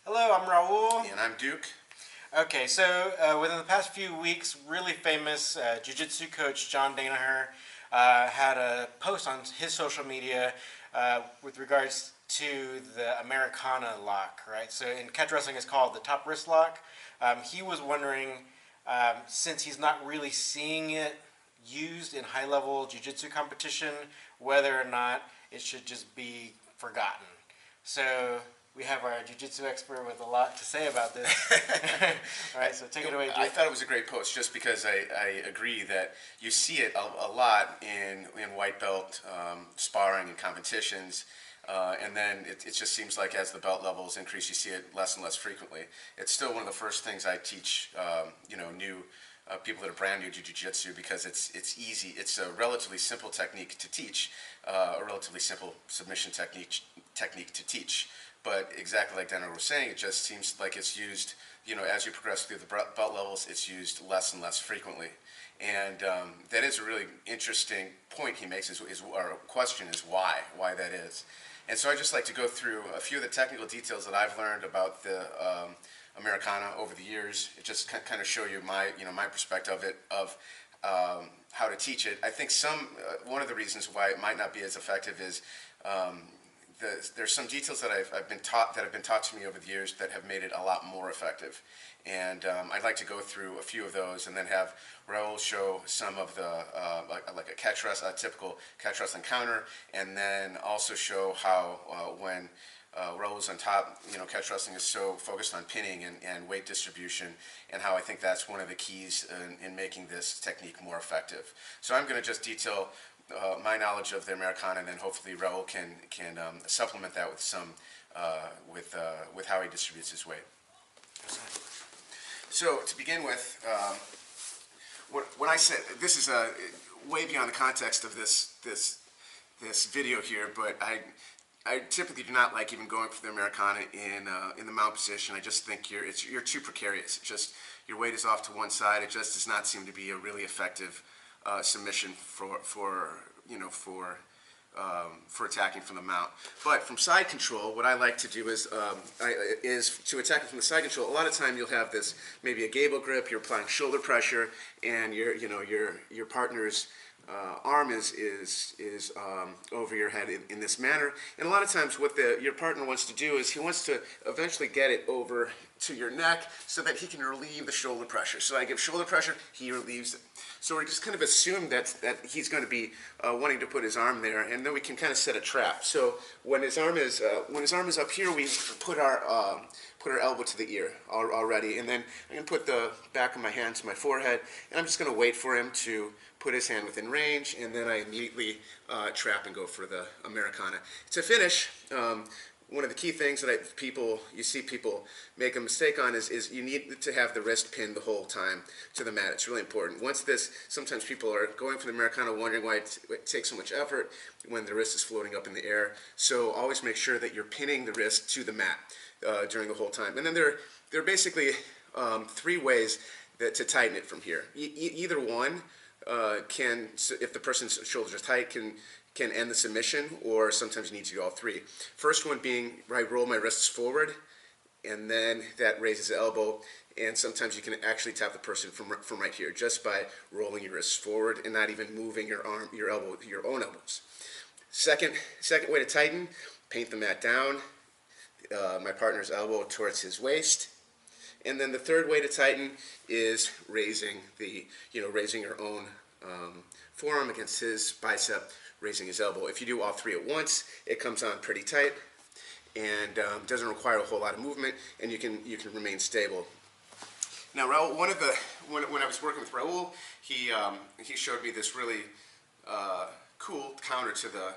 Hello, I'm Raul. And I'm Duke. Okay, so within the past few weeks, really famous jiu-jitsu coach John Danaher had a post on his social media with regards to the Americana lock, right? So in catch wrestling, it's called the top wrist lock. He was wondering, since he's not really seeing it used in high-level jiu-jitsu competition, whether or not it should just be forgotten. So we have our jiu-jitsu expert with a lot to say about this. All right, so take it away, Duke. I thought it was a great post just because I agree that you see it a lot in white belt sparring and competitions. And then it just seems like as the belt levels increase, you see it less and less frequently. It's still one of the first things I teach, new people that are brand new to jiu-jitsu because it's easy. It's a relatively simple technique to teach, a relatively simple submission technique to teach. But exactly like Danaher was saying, it just seems like it's used, as you progress through the belt levels, it's used less and less frequently. And that is a really interesting point he makes, or question is why that is. And so I just like to go through a few of the technical details that I've learned about the Americana over the years. It just kind of show you my perspective of how to teach it. I think one of the reasons why it might not be as effective is there's some details that I've been taught to me over the years that have made it a lot more effective. And I'd like to go through a few of those and then have Raul show some of the like a typical catch wrestling counter, and then also show how when Raul's on top, catch wrestling is so focused on pinning and weight distribution, and how I think that's one of the keys in making this technique more effective. So I'm going to just detail my knowledge of the Americana, and then hopefully Raul can supplement that with some with how he distributes his weight. So to begin with, when I said this is way beyond the context of this video here, but I typically do not like even going for the Americana in the mount position. I just think you're too precarious. Just your weight is off to one side. It just does not seem to be a really effective submission for attacking from the mount. But from side control, what I like to do is to attack from the side control. A lot of time you'll have this, maybe a gable grip. You're applying shoulder pressure, and your partner's arm is over your head in this manner. And a lot of times what your partner wants to do is he wants to eventually get it over to your neck so that he can relieve the shoulder pressure. So I give shoulder pressure, he relieves it. So we just kind of assume that he's going to be wanting to put his arm there, and then we can kind of set a trap. So when his arm is up here, we put our elbow to the ear already, and then I'm going to put the back of my hand to my forehead, and I'm just going to wait for him to put his hand within range, and then I immediately trap and go for the Americana. To finish, one of the key things that you see people make a mistake on is you need to have the wrist pinned the whole time to the mat. It's really important. Sometimes people are going for the Americana wondering why it takes so much effort when the wrist is floating up in the air. So always make sure that you're pinning the wrist to the mat during the whole time. And then there are basically three ways to tighten it from here. Either one can, if the person's shoulders are tight, can end the submission, or sometimes you need to do all three. First one being, I roll my wrists forward, and then that raises the elbow, and sometimes you can actually tap the person from right here just by rolling your wrists forward and not even moving your own elbows. Second way to tighten, paint the mat down, my partner's elbow towards his waist. And then the third way to tighten is raising your own forearm against his bicep, raising his elbow. If you do all three at once, it comes on pretty tight and doesn't require a whole lot of movement, and you can remain stable. Now, Raul, when I was working with Raul, he showed me this really cool counter to the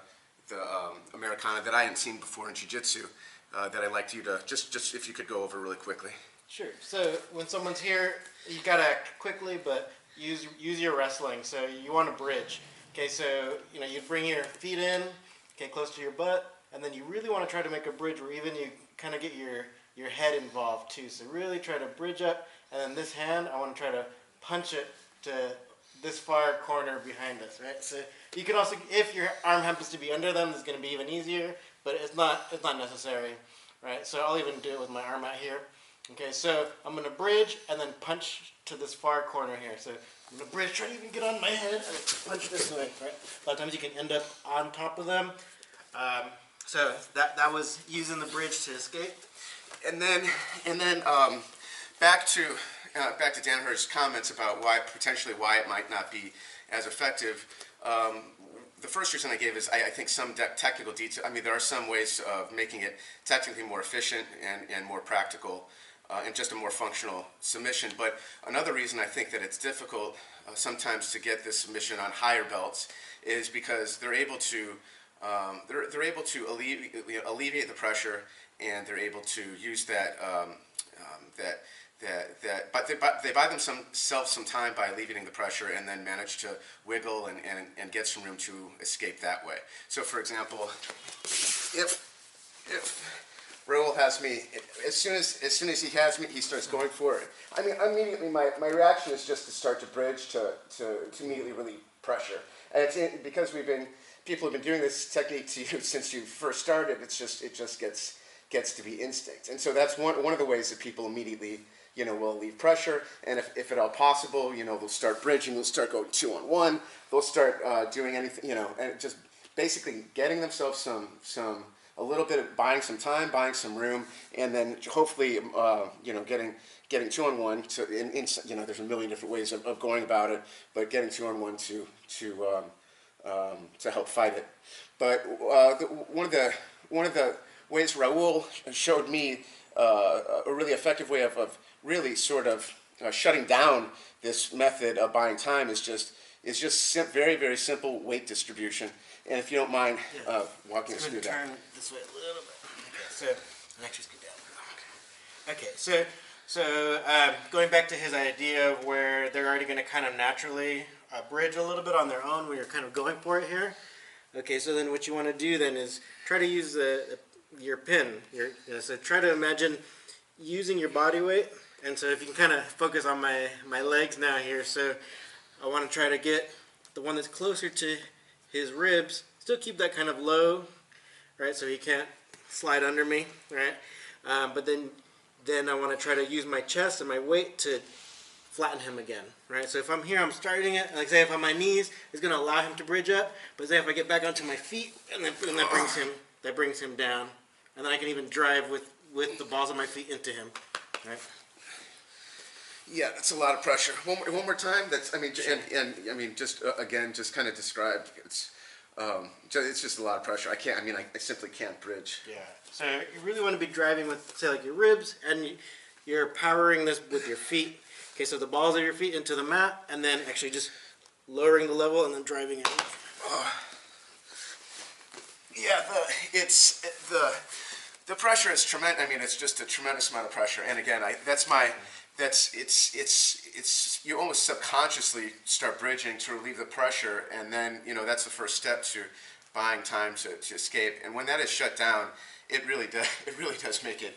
Americana that I hadn't seen before in jiu-jitsu that I'd like you to just if you could go over really quickly. Sure. So when someone's here, you gotta act quickly, but use your wrestling. So you want to bridge. Okay, so you bring your feet in, okay, close to your butt, and then you really want to try to make a bridge where even you kind of get your head involved too. So really try to bridge up, and then this hand, I want to try to punch it to this far corner behind us, right? So you can also, if your arm happens to be under them, it's going to be even easier, but it's not necessary. right? So I'll even do it with my arm out here. Okay, so I'm gonna bridge and then punch to this far corner here. So I'm gonna bridge, try to even get on my head, and punch this way, right? A lot of times you can end up on top of them. So that was using the bridge to escape. And then back to Danaher's comments about why it might not be as effective. The first reason I gave is I think some technical detail. I mean, there are some ways of making it technically more efficient and more practical, and just a more functional submission. But another reason I think that it's difficult sometimes to get this submission on higher belts is because they're able to alleviate the pressure, and they're able to use but they buy themselves some time by alleviating the pressure, and then manage to wiggle and get some room to escape that way. So, for example, if Raul has me, as soon as he has me, he starts going for it. I mean, immediately my reaction is just to start to bridge to immediately relieve pressure, and it's because people have been doing this technique to you since you first started. It just gets to be instinct, and so that's one of the ways that people immediately will relieve pressure, and if at all possible, they'll start bridging, they'll start going 2-on-1, they'll start doing anything, and just basically getting themselves a little bit of buying some time, buying some room, and then hopefully getting 2-on-1 to there's a million different ways of going about it, but getting 2-on-1 to help fight it. But one of the ways Raul showed me a really effective way of really sort of shutting down this method of buying time is just very, very simple weight distribution. And if you don't mind walking us through that. Turn this way a little bit. Okay, so actually scoot down. Okay, so going back to his idea of where they're already going to kind of naturally bridge a little bit on their own when you're kind of going for it here. Okay, so then what you want to do then is try to use your pin. So try to imagine using your body weight. And so if you can kind of focus on my legs now here. So I want to try to get the one that's closer to his ribs. Still keep that kind of low, right? So he can't slide under me, right? But then I want to try to use my chest and my weight to flatten him again, right? So if I'm here, I'm starting it. Like say if I'm on my knees, it's going to allow him to bridge up. But say if I get back onto my feet, and that brings him down. And then I can even drive with the balls of my feet into him, right? Yeah, that's a lot of pressure. One more time. Sure. And just again, just kind of describe. It's just a lot of pressure. I simply can't bridge. Yeah. So you really want to be driving with, say, like your ribs, and you're powering this with your feet. Okay, so the balls of your feet into the mat, and then actually just lowering the level and then driving it. Yeah, the pressure is tremendous. I mean, it's just a tremendous amount of pressure. And again, you almost subconsciously start bridging to relieve the pressure, and then that's the first step to buying time to escape. And when that is shut down, it really does make it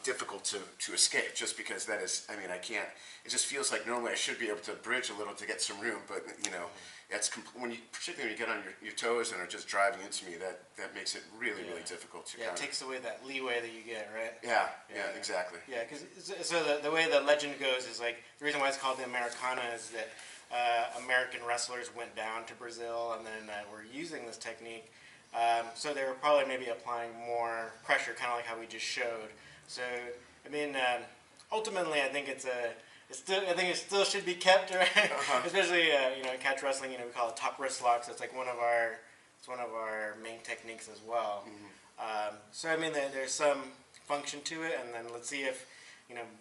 difficult to escape, just because that is, I can't. It just feels like normally I should be able to bridge a little to get some room, but particularly when you get on your toes and are just driving into me, that makes it really difficult to. Yeah, it takes away that leeway that you get, right? Yeah, exactly. Yeah, because the way the legend goes is like the reason why it's called the Americana is that American wrestlers went down to Brazil and then were using this technique. So they were probably maybe applying more pressure, kind of like how we just showed. So ultimately, I think it still should be kept, right? Especially in catch wrestling, we call it top wrist locks. It's like one of our main techniques as well. Mm-hmm. So there's some function to it, and then let's see if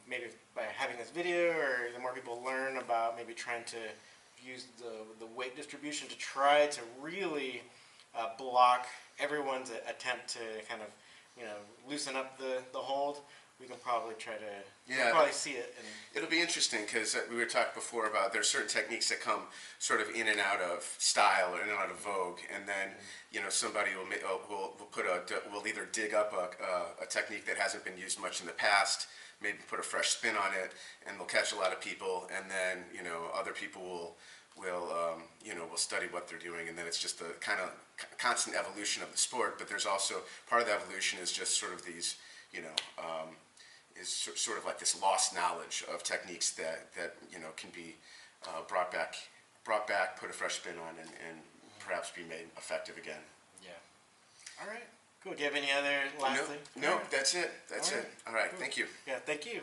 maybe by having this video, or the more people learn about maybe trying to use the weight distribution to try to really block everyone's attempt to kind of loosen up the hold. We can probably try to probably see it. And it'll be interesting because we were talking before about there's certain techniques that come sort of in and out of style or in and out of vogue, and then somebody will either dig up a technique that hasn't been used much in the past, maybe put a fresh spin on it, and they'll catch a lot of people, and then other people will study what they're doing, and then it's just the kind of constant evolution of the sport. But there's also part of the evolution is just sort of these is sort of like this lost knowledge of techniques that can be brought back, put a fresh spin on, and perhaps be made effective again. Yeah. All right. Cool. Do you have any other last thing? No, that's it. That's All it. right. All right. Cool. Thank you. Yeah. Thank you.